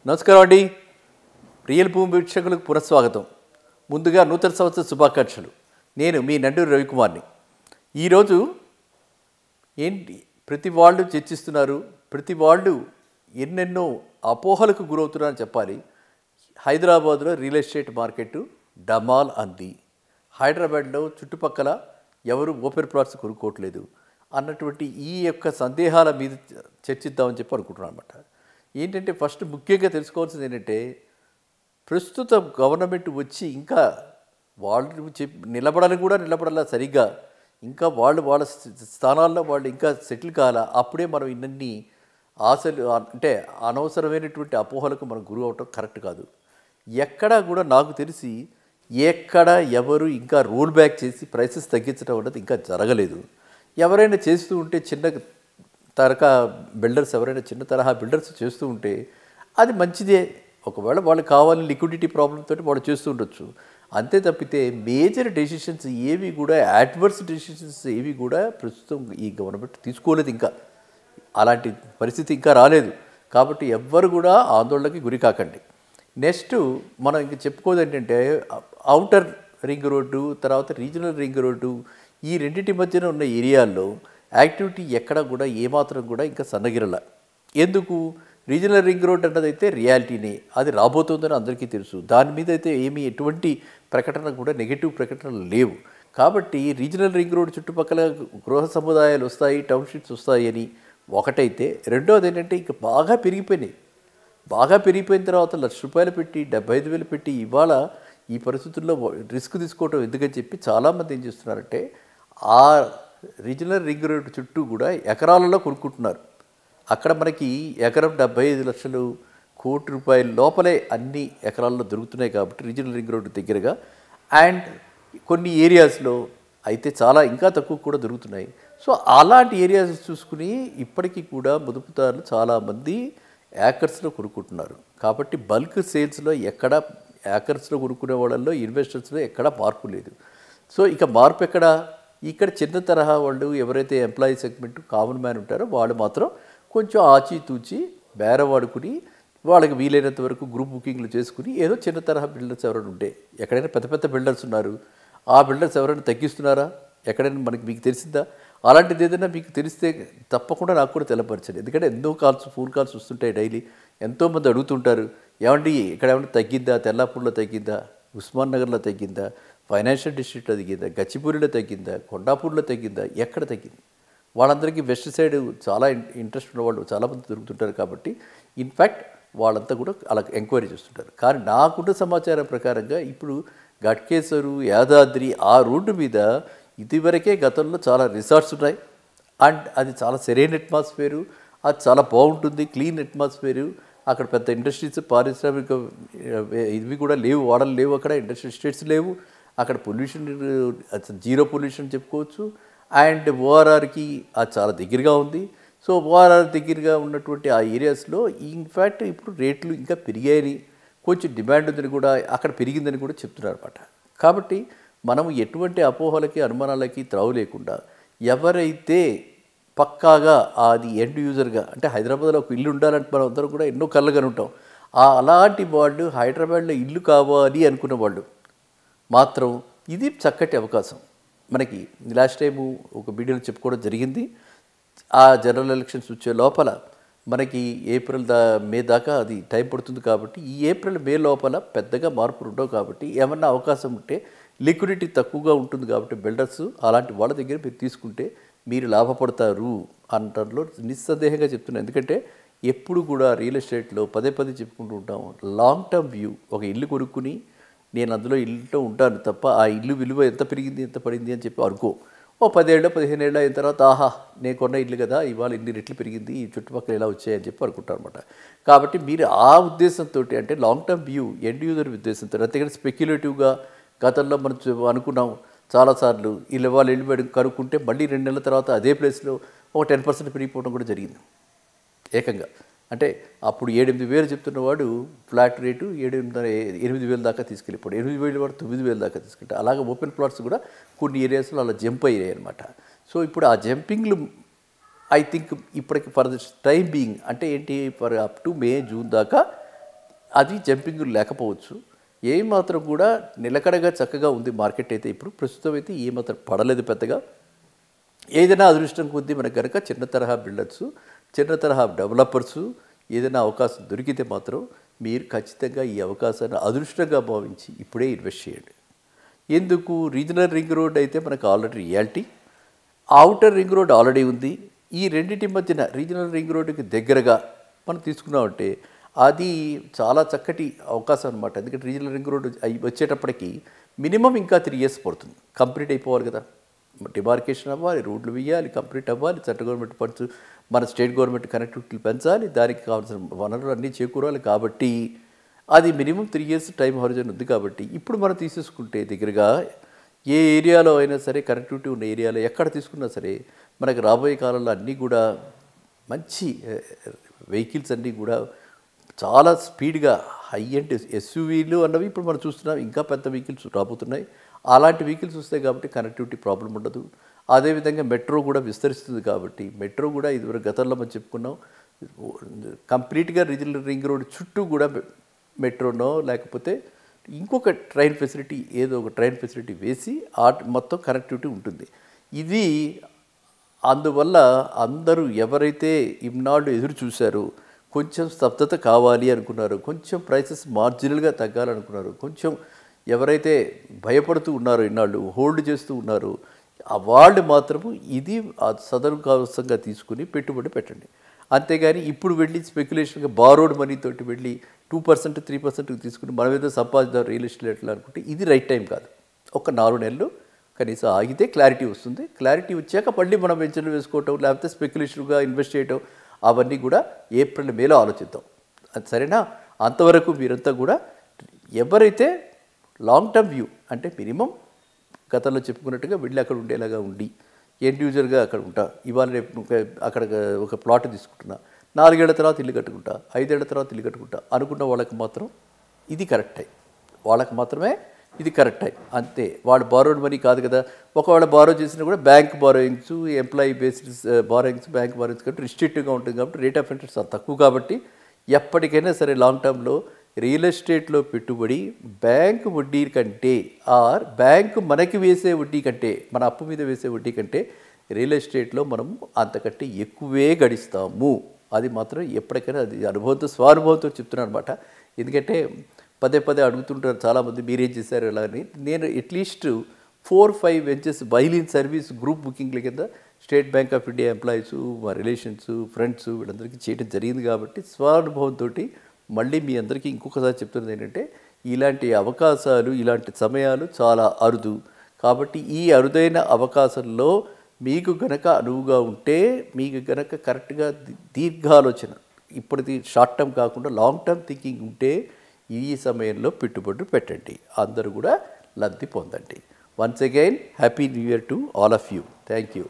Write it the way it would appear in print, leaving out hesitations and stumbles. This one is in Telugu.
నమస్కారం అండి. రియల్ భూమి వీక్షకులకు పునఃస్వాగతం. ముందుగా నూతన సంవత్సర శుభాకాంక్షలు. నేను మీ నండూరి రవికుమార్ని. ఈరోజు ఏంటి ప్రతి వాళ్ళు చర్చిస్తున్నారు, ప్రతి వాళ్ళు ఎన్నెన్నో అపోహలకు గురవుతున్నారని చెప్పాలి. హైదరాబాద్లో రియల్ ఎస్టేట్ మార్కెట్ డమాల్ అంది. హైదరాబాద్లో చుట్టుపక్కల ఎవరు ఓపెన్ ప్లాట్స్ కొనుక్కోవట్లేదు అన్నటువంటి ఈ యొక్క సందేహాల మీద చర్చిద్దామని చెప్పి అనుకుంటున్నాను అనమాట. ఏంటంటే ఫస్ట్ ముఖ్యంగా తెలుసుకోవాల్సింది ఏంటంటే, ప్రస్తుత గవర్నమెంట్ వచ్చి ఇంకా వాళ్ళు నిలబడాలని కూడా నిలబడాల సరిగ్గా, ఇంకా వాళ్ళ స్థానాల్లో వాళ్ళు ఇంకా సెటిల్ కావాలా. అప్పుడే మనం ఇన్ని ఆశలు అంటే అనవసరమైనటువంటి అపోహలకు మనం గురి అవటం కరెక్ట్ కాదు. ఎక్కడా కూడా నాకు తెలిసి ఎవరు ఇంకా రోల్ బ్యాక్ చేసి ప్రైసెస్ తగ్గించడం అన్నది ఇంకా జరగలేదు. ఎవరైనా చేస్తూ ఉంటే చిన్న తరహా బిల్డర్స్ ఎవరైనా చిన్న తరహా బిల్డర్స్ చేస్తూ ఉంటే అది మంచిదే. ఒకవేళ వాళ్ళు కావాలి లిక్విడిటీ ప్రాబ్లంతో వాళ్ళు చేస్తూ ఉండొచ్చు. అంతే తప్పితే మేజర్ డెసిషన్స్ ఏవి కూడా, అడ్వర్స్ డెసిషన్స్ ఏవి కూడా ప్రస్తుతం ఈ గవర్నమెంట్ తీసుకోలేదు. ఇంకా అలాంటి పరిస్థితి ఇంకా రాలేదు. కాబట్టి ఎవ్వరు కూడా ఆందోళనకి గురి కాకండి. నెక్స్ట్ మనం ఇంక చెప్పుకోదు ఏంటంటే, ఔటర్ రింగ్ రోడ్డు, తర్వాత రీజనల్ రింగ్ రోడ్డు, ఈ రెండింటి మధ్యన ఉన్న ఏరియాల్లో యాక్టివిటీ ఎక్కడ కూడా ఏమాత్రం కూడా ఇంకా సన్నగిరల. ఎందుకు? రీజనల్ రింగ్ రోడ్ అన్నదైతే రియాలిటీనే, అది రాబోతుందని అందరికీ తెలుసు. దాని మీద అయితే ఎటువంటి ప్రకటన కూడా నెగిటివ్ ప్రకటనలు లేవు. కాబట్టి రీజనల్ రింగ్ రోడ్ చుట్టుపక్కల గృహ సముదాయాలు వస్తాయి, టౌన్షిప్స్ వస్తాయి అని ఒకటైతే, రెండోది ఏంటంటే ఇంకా బాగా పెరిగిపోయినాయి. బాగా పెరిగిపోయిన తర్వాత ₹1,00,000 పెట్టి 75,000 పెట్టి ఇవాళ ఈ పరిస్థితుల్లో రిస్క్ తీసుకోవటం ఎందుకని చెప్పి చాలామంది ఏం చేస్తున్నారంటే, ఆ రీజనల్ రింగ్ రోడ్ చుట్టూ కూడా ఎకరాలలో కొనుక్కుంటున్నారు. అక్కడ మనకి ఎకరం 75 లక్షలు, ₹1,00,00,000 లోపలే అన్ని ఎకరాల్లో దొరుకుతున్నాయి. కాబట్టి రీజనల్ రింగ్ రోడ్డు దగ్గరగా అండ్ కొన్ని ఏరియాస్లో అయితే చాలా ఇంకా తక్కువ కూడా దొరుకుతున్నాయి. సో అలాంటి ఏరియాస్ చూసుకుని ఇప్పటికీ కూడా పొదుపుదారులు చాలామంది యాకర్స్లో కొనుక్కుంటున్నారు. కాబట్టి బల్క్ సేల్స్లో ఎక్కడ యాకర్స్లో కొనుక్కునే వాళ్ళల్లో ఇన్వెస్టర్స్లో ఎక్కడా మార్పు లేదు. సో ఇక మార్పు ఎక్కడ? ఇక్కడ చిన్న తరహా వాళ్ళు ఎవరైతే ఎంప్లాయీ సెగ్మెంట్ కామన్ మ్యాన్ ఉంటారో వాళ్ళు మాత్రం కొంచెం ఆచితూచి బేరవాడుకుని వాళ్ళకి వీలైనంత వరకు గ్రూప్ బుకింగ్లు చేసుకుని ఏదో చిన్న తరహా బిల్డర్స్ ఎవరైనా ఉంటే, ఎక్కడైనా పెద్ద పెద్ద బిల్డర్స్ ఉన్నారు, ఆ బిల్డర్స్ ఎవరైనా తగ్గిస్తున్నారా ఎక్కడైనా మీకు తెలిసిందా? అలాంటిది ఏదైనా మీకు తెలిస్తే తప్పకుండా నాకు కూడా తెలపరచండి. ఎందుకంటే ఎన్నో ఫోన్ కాల్స్ వస్తుంటాయి డైలీ. ఎంతోమంది అడుగుతుంటారు, ఏమండి ఇక్కడ ఏమైనా తగ్గిందా, తెల్లాపూర్లో తగ్గిందా, ఉస్మాన్ నగర్లో తగ్గిందా, ఫైనాన్షియల్ డిస్ట్రిక్ట్లో తగ్గిందా, గచ్చిపూరిలో తగ్గిందా, కొండాపూర్లో తగ్గిందా, ఎక్కడ తగ్గింది? వాళ్ళందరికీ వెస్ట్ సైడ్ చాలా ఇంట్రెస్ట్ ఉన్న వాళ్ళు చాలామంది దొరుకుతుంటారు. కాబట్టి ఇన్ఫ్యాక్ట్ వాళ్ళంతా కూడా అలా ఎంక్వైరీ చేస్తుంటారు. కానీ నాకున్న సమాచారం ప్రకారంగా ఇప్పుడు ఘట్కేసరు, యాదాద్రి ఆ రోడ్డు మీద ఇదివరకే గతంలో చాలా రిసార్ట్స్ ఉన్నాయి. అండ్ అది చాలా సెరైన్ అట్మాస్ఫియరు, అది చాలా బాగుంటుంది, క్లీన్ అట్మాస్ఫియరు. అక్కడ పెద్ద ఇండస్ట్రీస్, పారిశ్రామిక ఇవి కూడా లేవు, వాడలు లేవు, అక్కడ ఇండస్ట్రియల్ ఎస్టేట్స్ లేవు. అక్కడ పొల్యూషన్ జీరో పొల్యూషన్ చెప్పుకోవచ్చు. అండ్ ఓఆర్ఆర్కి అది చాలా దగ్గరగా ఉంది. సో ఓఆర్ఆర్ దగ్గరగా ఉన్నటువంటి ఆ ఏరియాస్లో ఇన్ఫ్యాక్ట్ ఇప్పుడు రేట్లు ఇంకా పెరిగాయని, కొంచెం డిమాండ్ ఉందని కూడా, అక్కడ పెరిగిందని కూడా చెప్తున్నారు అనమాట. కాబట్టి మనం ఎటువంటి అపోహలకి, అనుమానాలకి త్రావు లేకుండా ఎవరైతే పక్కాగా అది ఎండ్ యూజర్గా, అంటే హైదరాబాద్లో ఒక ఇల్లు ఉండాలంటే మనం అందరం కూడా ఎన్నో కళ్ళగానే ఉంటాం. అలాంటి వాళ్ళు హైదరాబాద్లో ఇల్లు కావాలి అనుకున్న వాళ్ళు మాత్రం ఇది చక్కటి అవకాశం. మనకి లాస్ట్ టైము ఒక వీడియోలో చెప్పుకోవడం జరిగింది. ఆ జనరల్ ఎలక్షన్స్ వచ్చే లోపల మనకి మే దాకా అది టైం పడుతుంది. కాబట్టి ఈ ఏప్రిల్ మే లోపల పెద్దగా మార్పులు ఉండవు. కాబట్టి ఏమన్నా అవకాశం ఉంటే లిక్విడిటీ తక్కువగా ఉంటుంది. కాబట్టి బిల్డర్స్ అలాంటి వాళ్ళ దగ్గర మీరు తీసుకుంటే మీరు లాభపడతారు అనటంలో నిస్సందేహంగా చెప్తున్నాను. ఎందుకంటే ఎప్పుడు కూడా రియల్ ఎస్టేట్లో పదే చెప్పుకుంటూ ఉంటాం, లాంగ్ టర్మ్ వ్యూ. ఒక ఇల్లు కొనుక్కుని నేను అందులో ఇల్లులో ఉంటాను తప్ప ఆ ఇల్లు విలువ ఎంత పెరిగింది, ఎంత పడింది అని చెప్పి అనుకో. 10 ఏళ్ళు 15 ఏళ్ళు అయిన తర్వాత ఆహా నేను కొన్న ఇల్లు కదా, ఇవాళ ఇన్ని రెట్లు పెరిగింది, ఈ చుట్టుపక్కల ఇలా వచ్చాయని చెప్పి అనుకుంటారు అనమాట. కాబట్టి మీరు ఆ ఉద్దేశంతో, అంటే long term view, end user ఉద్దేశంతో, అంతేగాని స్పెక్యులేటివ్గా గతంలో మనం అనుకున్నాం చాలాసార్లు వాళ్ళు ఇల్లు కనుక్కుంటే మళ్ళీ 2 నెలల తర్వాత అదే ప్లేస్లో ఒక 10% పెరిగిపోవడం కూడా జరిగింది ఏకంగా. అంటే అప్పుడు 7-8 చెప్తున్నవాడు ఫ్లాట్ రేటు 8,000 దాకా తీసుకెళ్ళిపోయాడు. 8,000 వాడు 9,000 దాకా తీసుకెళ్తాడు. అలాగే ఓపెన్ ప్లాట్స్ కూడా కొన్ని ఏరియాస్లో అలా జంప్ అయ్యాయి అనమాట. సో ఇప్పుడు ఆ జంపింగ్లు ఐ థింక్ ఇప్పటికి ఫర్ ద టైం బీయింగ్ అంటే ఏంటి, for up to May June దాకా అది జంపింగ్ లేకపోవచ్చు. ఏమాత్రం కూడా నిలకడగా చక్కగా ఉంది మార్కెట్ అయితే ఇప్పుడు ప్రస్తుతం అయితే ఏమాత్రం పడలేదు పెద్దగా. ఏదైనా అదృష్టం కొద్దీ మనకు కనుక చిన్న తరహా బిల్డర్స్, చిన్న తరహా డెవలపర్సు ఏదైనా అవకాశం దొరికితే మాత్రం మీరు ఖచ్చితంగా ఈ అవకాశాన్ని అదృష్టంగా భావించి ఇప్పుడే ఇన్వెస్ట్ చేయండి. ఎందుకు? రీజనల్ రింగ్ రోడ్ అయితే మనకు already reality, outer ring road already ఉంది. ఈ రెండింటి మధ్యన రీజనల్ రింగ్ రోడ్డుకి దగ్గరగా మనం తీసుకున్నామంటే అది చాలా చక్కటి అవకాశం అనమాట. ఎందుకంటే రీజనల్ రింగ్ రోడ్ వచ్చేటప్పటికి మినిమం ఇంకా 3 years పడుతుంది. కంప్లీట్ అయిపోవాలి కదా, డిమార్కేషన్ అవ్వాలి, రోడ్లు వేయాలి, కంప్లీట్ అవ్వాలి, సెంట్రల్ గవర్నమెంట్ ఫండ్స్ మన స్టేట్ గవర్నమెంట్ కనెక్టివిటీలు పెంచాలి, దానికి కావాల్సిన వనరులు అన్నీ చేకూరాలి. కాబట్టి అది మినిమం 3 years టైం హరిజన్ ఉంది. కాబట్టి ఇప్పుడు మనం తీసేసుకుంటే దగ్గరగా ఏ ఏరియాలో అయినా సరే, కనెక్టివిటీ ఉన్న ఏరియాలో ఎక్కడ తీసుకున్నా సరే మనకు రాబోయే కాలంలో అన్నీ కూడా మంచి వెహికల్స్ అన్నీ కూడా చాలా స్పీడ్గా హై అండ్ ఎస్యూవీలు అన్నవి ఇప్పుడు మనం చూస్తున్నాం. ఇంకా పెద్ద వెహికల్స్ రాబోతున్నాయి. అలాంటి వెహికల్స్ వస్తాయి కాబట్టి కనెక్టివిటీ ప్రాబ్లం ఉండదు. అదేవిధంగా మెట్రో కూడా విస్తరిస్తుంది. కాబట్టి మెట్రో కూడా ఇదివరకు గతంలో మనం చెప్పుకున్నాం, కంప్లీట్గా రీజనల్ రింగ్ రోడ్ చుట్టూ కూడా మెట్రోనో లేకపోతే ఇంకొక ట్రైన్ ఫెసిలిటీ, ఏదో ఒక ట్రైన్ ఫెసిలిటీ వేసి మొత్తం కనెక్టివిటీ ఉంటుంది. ఇది అందువల్ల అందరూ ఎవరైతే ఇన్నాళ్ళు ఎదురు చూశారో, కొంచెం స్తబ్దత కావాలి అనుకున్నారు, కొంచెం ప్రైసెస్ మార్జినల్గా తగ్గాలనుకున్నారు, కొంచెం ఎవరైతే భయపడుతూ ఉన్నారో, ఇన్నాళ్ళు హోల్డ్ చేస్తూ ఉన్నారో వాళ్ళు మాత్రము ఇది సదరుకావసంగా తీసుకుని పెట్టుబడి పెట్టండి. అంతేగాని ఇప్పుడు వెళ్ళి స్పెక్యులేషన్గా బారోడ్ మనీ తోటి వెళ్ళి 2%, 3% తీసుకుని మనం ఏదో సంపాదిద్దాం రియల్ ఎస్టేట్లో అనుకుంటే ఇది రైట్ టైం కాదు. ఒక 4 నెలలు కనీసం ఆగితే క్లారిటీ వస్తుంది. క్లారిటీ వచ్చాక మళ్ళీ మనం వెంచర్లు వేసుకోవటం, లేకపోతే స్పెక్యులేషన్గా ఇన్వెస్ట్ చేయటం, అవన్నీ కూడా ఏప్రిల్ మేలో ఆలోచిద్దాం. అది సరేనా? అంతవరకు మీరంతా కూడా ఎవరైతే లాంగ్ టర్మ్ వ్యూ అంటే మినిమం గతంలో చెప్పుకున్నట్టుగా వెళ్ళి అక్కడ ఉండేలాగా ఉండి ఎండ్ యూజర్గా అక్కడ ఉంటా, ఇవాళ రేపు అక్కడ ఒక ప్లాట్ తీసుకుంటున్నా, 4 ఏళ్ల తర్వాత ఇల్లు కట్టుకుంటా, 5 ఏళ్ల తర్వాత ఇల్లు కట్టుకుంటా అనుకున్న వాళ్ళకి మాత్రం ఇది కరెక్ట్ టైం. వాళ్ళకి మాత్రమే ఇది కరెక్ట్ టైం. అంతే. వాళ్ళు బారోడ్ మనీ కాదు కదా. ఒకవేళ బారో చేసినా కూడా bank borrowings, employee based borrowings, bank borrowings కాబట్టి రిస్ట్రిక్టివ్గా ఉంటుంది. కాబట్టి రేట్ ఆఫ్ ఇంట్రెస్ట్ తక్కువ. కాబట్టి ఎప్పటికైనా సరే లాంగ్ టర్మ్లో రియల్ ఎస్టేట్లో పెట్టుబడి బ్యాంక్ వడ్డీ కంటే బ్యాంకు మనకి వేసే వడ్డీ కంటే, మన అప్పు మీద వేసే వడ్డీ కంటే రియల్ ఎస్టేట్లో మనం అంతకంటే ఎక్కువే గడిస్తాము. అది మాత్రం ఎప్పటికైనా అది అనుభవంతో స్వానుభవంతో చెప్తున్నాను అనమాట. ఎందుకంటే పదే పదే అడుగుతుంటారు చాలామంది, మీరేం చేశారు ఎలా అని. నేను అట్లీస్ట్ 4-5 వెంచర్స్ బైలీన్ సర్వీస్ గ్రూప్ బుకింగ్ల కింద state bank of India employees, మా రిలేషన్స్, ఫ్రెండ్స్ వీళ్ళందరికీ చేయడం జరిగింది. కాబట్టి స్వానుభవంతో మళ్ళీ మీ అందరికీ ఇంకొకసారి చెప్తున్నది ఏంటంటే, ఇలాంటి అవకాశాలు, ఇలాంటి సమయాలు చాలా అరుదు. కాబట్టి ఈ అరుదైన అవకాశంలో మీకు గనక అనువుగా ఉంటే, మీకు గనక కరెక్ట్గా దీర్ఘాలోచన, ఇప్పటిది షార్ట్ టర్మ్ కాకుండా లాంగ్ టర్మ్ థింకింగ్ ఉంటే ఈ సమయంలో పెట్టుబడులు పెట్టండి. అందరూ కూడా లబ్ధి పొందండి. Once again happy new year to all of you. Thank you.